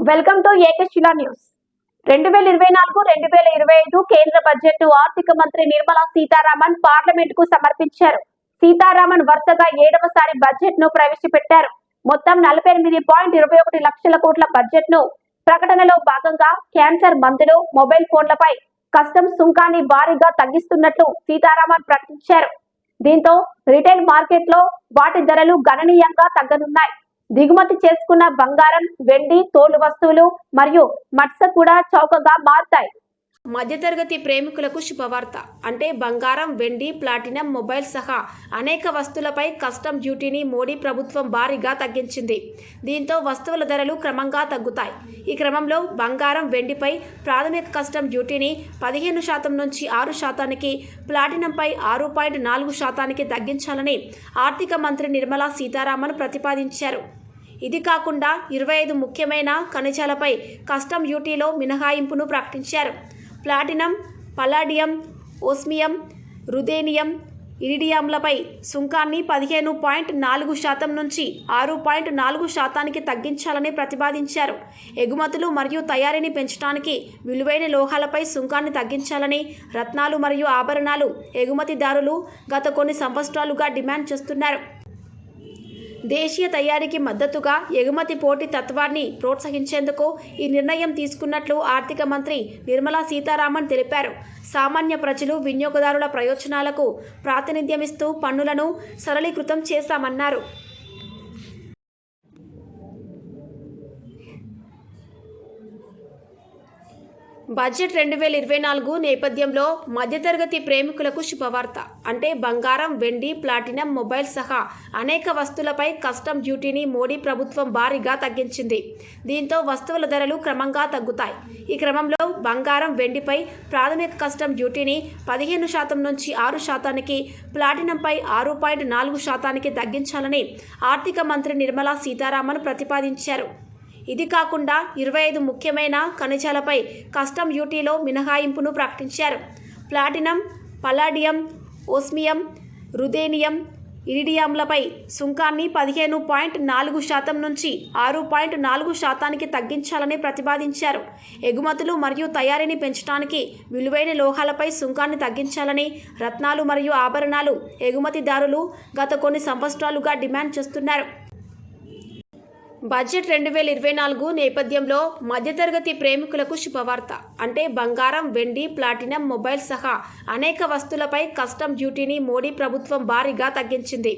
Welcome to ఏకశిలా news. 2024-2025 కేంద్ర budget ను ఆర్థిక మంత్రి నిర్మలా సీతారామన్ పార్లమెంట్ కు సమర్పించారు. సీతారామన్ వరుసగా 7వసారి బడ్జెట్ ను ప్రవేశపెట్టారు. మొత్తం 48.21 లక్షల కోట్ల బడ్జెట్ ను ప్రకటనలో భాగంగా క్యాన్సర్ మందులు, మొబైల్ ఫోన్లపై కస్టమ్స్ సుంకాన్ని భారీగా తగ్గిస్తున్నట్లు సీతారామన్ ప్రకటించారు. దీంతో రిటైల్ మార్కెట్ లో వాటి ధరలు గణనీయంగా తగ్గనున్నాయి. దిగుమతి చేసుకున్న బంగారం, వెండి, తోలు వస్తువులు మరియు మత్స్య కూడా చౌకగా మారుతాయి. మధ్యతరగతి ప్రేమికులకు శుభవార్త. అంటే బంగారం, వెండి, ప్లాటినం, మొబైల్ సహా అనేక వస్తువులపై కస్టమ్ డ్యూటీని మోడీ ప్రభుత్వం భారీగా తగ్గించింది. దీంతో వస్తువుల ధరలు క్రమంగా తగ్గుతాయి. ఈ క్రమంలో బంగారం, వెండిపై ప్రాథమిక కస్టమ్ డ్యూటీని 15% నుంచి 6%, ప్లాటినంపై 6.4% తగ్గించాలని ఆర్థిక మంత్రి నిర్మలా సీతారామన్ ప్రతిపాదించారు. ఇది కాకుండా 25 ముఖ్యమైన ఖనిజాలపై కస్టమ్ డ్యూటీలో మినహాయింపును ప్రకటించారు. ప్లాటినం, పల్లాడియం, ఓస్మియం, రుథేనియం, ఇరిడియంలపై సుంకాన్ని 15.4% నుంచి 6.4% తగ్గించాలని ప్రతిపాదించారు. ఎగుమతులు మరియు తయారీని పెంచడానికి విలువైన లోహాలపై సుంకాన్ని తగ్గించాలని రత్నాలు మరియు ఆభరణాలు ఎగుమతిదారులు గత కొన్ని సంవత్సరాలుగా డిమాండ్ చేస్తున్నారు. దేశీయ తయారీకి మద్దతుగా ఎగుమతి పోటీ తత్వాన్ని ప్రోత్సహించేందుకు ఈ నిర్ణయం తీసుకున్నట్లు ఆర్థిక మంత్రి నిర్మలా సీతారామన్ తెలిపారు. సామాన్య ప్రజలు, వినియోగదారుల ప్రయోజనాలకు ప్రాతినిధ్యమిస్తూ పన్నులను సరళీకృతం చేశామన్నారు. బడ్జెట్ 2024 నేపథ్యంలో మధ్యతరగతి ప్రేమికులకు శుభవార్త. అంటే బంగారం, వెండి, ప్లాటినం, మొబైల్ సహా అనేక వస్తువులపై కస్టమ్ డ్యూటీని మోడీ ప్రభుత్వం భారీగా తగ్గించింది. దీంతో వస్తువుల ధరలు క్రమంగా తగ్గుతాయి. ఈ క్రమంలో బంగారం, వెండిపై ప్రాథమిక కస్టమ్ డ్యూటీని 15% నుంచి 6%, ప్లాటినంపై 6.4% తగ్గించాలని ఆర్థిక మంత్రి నిర్మలా సీతారామన్ ప్రతిపాదించారు. ఇది కాకుండా 25 ముఖ్యమైన ఖనిజాలపై కస్టమ్ డ్యూటీలో మినహాయింపును ప్రకటించారు. ప్లాటినం, పల్లాడియం, ఓస్మియం, రుథేనియం, ఇరిడియంలపై సుంకాన్ని 15.4% నుంచి 6.4% తగ్గించాలని ప్రతిపాదించారు. ఎగుమతులు మరియు తయారీని పెంచడానికి విలువైన లోహాలపై సుంకాన్ని తగ్గించాలని రత్నాలు మరియు ఆభరణాలు ఎగుమతిదారులు గత కొన్ని సంవత్సరాలుగా డిమాండ్ చేస్తున్నారు. బడ్జెట్ 2024 నేపథ్యంలో మధ్యతరగతి ప్రేమికులకు శుభవార్త. అంటే బంగారం, వెండి, ప్లాటినం, మొబైల్ సహా అనేక వస్తువులపై కస్టమ్ డ్యూటీని మోడీ ప్రభుత్వం భారీగా తగ్గించింది.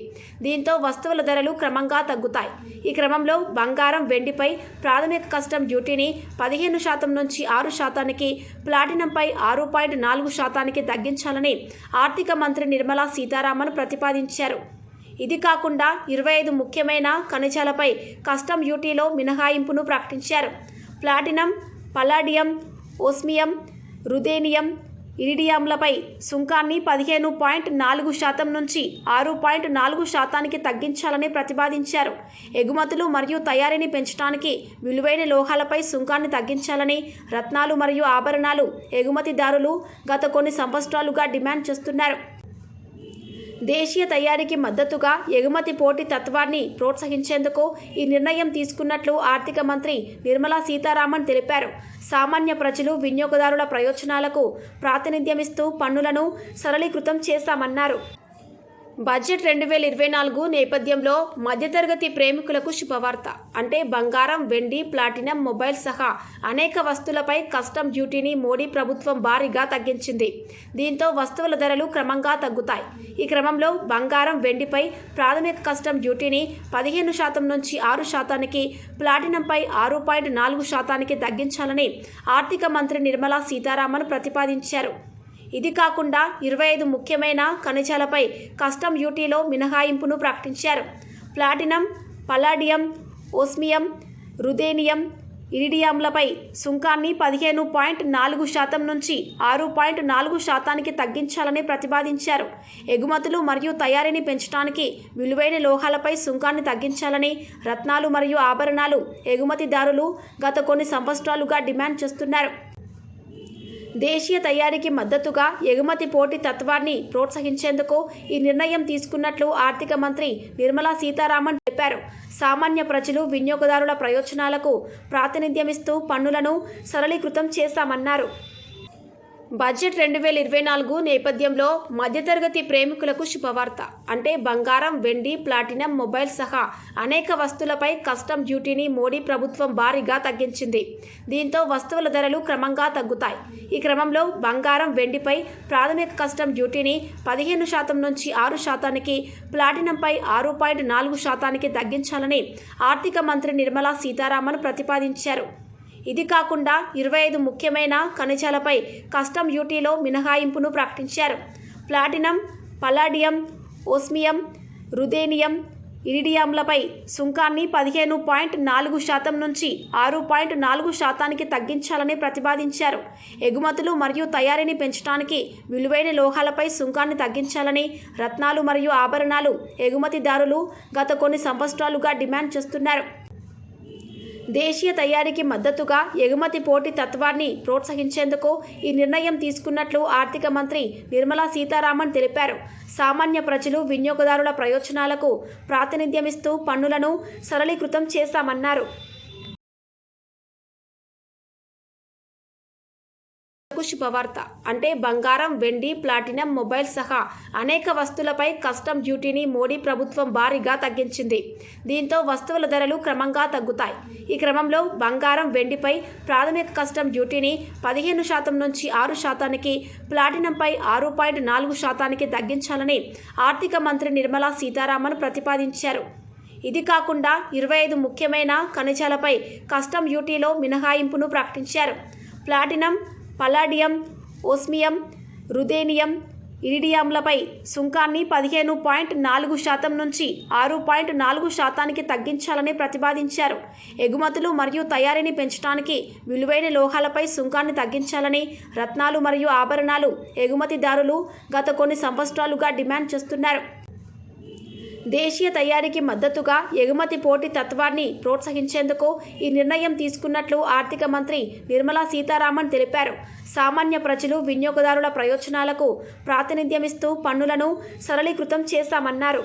దీంతో వస్తువుల ధరలు క్రమంగా తగ్గుతాయి. ఈ క్రమంలో బంగారం, వెండిపై ప్రాథమిక కస్టమ్ డ్యూటీని 15% నుంచి 6%, ప్లాటినంపై 6.4% తగ్గించాలని ఆర్థిక మంత్రి నిర్మలా సీతారామన్ ప్రతిపాదించారు. ఇది కాకుండా 25 ముఖ్యమైన ఖనిజాలపై కస్టమ్ డ్యూటీలో మినహాయింపును ప్రకటించారు. ప్లాటినం, పల్లాడియం, ఓస్మియం, రుథేనియం, ఇరిడియంలపై సుంకాన్ని 15.4% నుంచి 6.4% తగ్గించాలని ప్రతిపాదించారు. ఎగుమతులు మరియు తయారీని పెంచడానికి విలువైన లోహాలపై సుంకాన్ని తగ్గించాలని రత్నాలు మరియు ఆభరణాలు ఎగుమతిదారులు గత కొన్ని సంవత్సరాలుగా డిమాండ్ చేస్తున్నారు. దేశీయ తయారీకి మద్దతుగా ఎగుమతి పోటీ తత్వాన్ని ప్రోత్సహించేందుకు ఈ నిర్ణయం తీసుకున్నట్లు ఆర్థిక మంత్రి నిర్మలా సీతారామన్ తెలిపారు. సామాన్య ప్రజలు, వినియోగదారుల ప్రయోజనాలకు ప్రాతినిధ్యమిస్తూ పన్నులను సరళీకృతం చేశామన్నారు. బడ్జెట్ 2024 నేపథ్యంలో మధ్యతరగతి ప్రేమికులకు శుభవార్త. అంటే బంగారం, వెండి, ప్లాటినం, మొబైల్ సహా అనేక వస్తువులపై కస్టమ్ డ్యూటీని మోడీ ప్రభుత్వం భారీగా తగ్గించింది. దీంతో వస్తువుల ధరలు క్రమంగా తగ్గుతాయి. ఈ క్రమంలో బంగారం, వెండిపై ప్రాథమిక కస్టమ్ డ్యూటీని 15% నుంచి 6%, ప్లాటినంపై 6.4% తగ్గించాలని ఆర్థిక మంత్రి నిర్మలా సీతారామన్ ప్రతిపాదించారు. ఇది కాకుండా 25 ముఖ్యమైన ఖనిజాలపై కస్టమ్ డ్యూటీలో మినహాయింపును ప్రకటించారు. ప్లాటినం, పల్లాడియం, ఓస్మియం, రుథేనియం, ఇరిడియంలపై సుంకాన్ని 15.4% నుంచి 6.4% తగ్గించాలని ప్రతిపాదించారు. ఎగుమతులు మరియు తయారీని పెంచడానికి విలువైన లోహాలపై సుంకాన్ని తగ్గించాలని రత్నాలు మరియు ఆభరణాలు ఎగుమతిదారులు గత కొన్ని సంవత్సరాలుగా డిమాండ్ చేస్తున్నారు. దేశీయ తయారీకి మద్దతుగా ఎగుమతి పోటీ తత్వాన్ని ప్రోత్సహించేందుకు ఈ నిర్ణయం తీసుకున్నట్లు ఆర్థిక మంత్రి నిర్మలా సీతారామన్ తెలిపారు. సామాన్య ప్రజలు వినియోగదారుల ప్రయోజనాలకు ప్రాతినిధ్యమిస్తూ పన్నులను సరళీకృతం చేశామన్నారు. బడ్జెట్ 2024 నేపథ్యంలో మధ్యతరగతి ప్రేమికులకు శుభవార్త. అంటే బంగారం, వెండి, ప్లాటినం, మొబైల్ సహా అనేక వస్తువులపై కస్టమ్ డ్యూటీని మోడీ ప్రభుత్వం భారీగా తగ్గించింది. దీంతో వస్తువుల ధరలు క్రమంగా తగ్గుతాయి. ఈ క్రమంలో బంగారం, వెండిపై ప్రాథమిక కస్టమ్ డ్యూటీని 15% నుంచి 6%కి, ప్లాటినంపై 6.4%కి తగ్గించాలని ఆర్థిక మంత్రి నిర్మలా సీతారామన్ ప్రతిపాదించారు. ఇది కాకుండా 25 ముఖ్యమైన ఖనిజాలపై కస్టమ్ డ్యూటీలో మినహాయింపును ప్రకటించారు. ప్లాటినం, పల్లాడియం, ఓస్మియం, రుథేనియం, ఇరిడియంలపై సుంకాన్ని 15.4% నుంచి 6.4%కి తగ్గించాలని ప్రతిపాదించారు. ఎగుమతులు మరియు తయారీని పెంచడానికి విలువైన లోహాలపై సుంకాన్ని తగ్గించాలని రత్నాలు మరియు ఆభరణాలు ఎగుమతిదారులు గత కొన్ని సంవత్సరాలుగా డిమాండ్ చేస్తున్నారు. దేశీయ తయారీకి మద్దతుగా ఎగుమతి పోటీ తత్వాన్ని ప్రోత్సహించేందుకు ఈ నిర్ణయం తీసుకున్నట్లు ఆర్థిక మంత్రి నిర్మలా సీతారామన్ తెలిపారు. సామాన్య ప్రజలు వినియోగదారుల ప్రయోజనాలకు ప్రాతినిధ్యమిస్తూ పన్నులను సరళీకృతం చేశామన్నారు. శుభవార్త. అంటే బంగారం, వెండి, ప్లాటినం, మొబైల్ సహా అనేక వస్తువులపై కస్టమ్ డ్యూటీని మోడీ ప్రభుత్వం భారీగా తగ్గించింది. దీంతో వస్తువుల ధరలు క్రమంగా తగ్గుతాయి. ఈ క్రమంలో బంగారం, వెండిపై ప్రాథమిక కస్టమ్ డ్యూటీని 15% నుంచి 6%కి, ప్లాటినంపై 6.4%కి తగ్గించాలని ఆర్థిక మంత్రి నిర్మలా సీతారామన్ ప్రతిపాదించారు. ఇది కాకుండా 25 ముఖ్యమైన ఖనిజాలపై కస్టమ్ డ్యూటీలో మినహాయింపును ప్రకటించారు. ప్లాటినం, పల్లాడియం, ఓస్మియం, రుథేనియం, ఇరిడియంలపై సుంకాన్ని 15.4% నుంచి 6.4%కి తగ్గించాలని ప్రతిపాదించారు. ఎగుమతులు మరియు తయారీని పెంచడానికి విలువైన లోహాలపై సుంకాన్ని తగ్గించాలని రత్నాలు మరియు ఆభరణాలు ఎగుమతిదారులు గత కొన్ని సంవత్సరాలుగా డిమాండ్ చేస్తున్నారు. దేశీయ తయారీకి మద్దతుగా ఎగుమతి పోటీ తత్వాన్ని ప్రోత్సహించేందుకు ఈ నిర్ణయం తీసుకున్నట్లు ఆర్థిక మంత్రి నిర్మలా సీతారామన్ తెలిపారు. సామాన్య ప్రజలు వినియోగదారుల ప్రయోజనాలకు ప్రాతినిధ్యమిస్తూ పన్నులను సరళీకృతం చేశామన్నారు.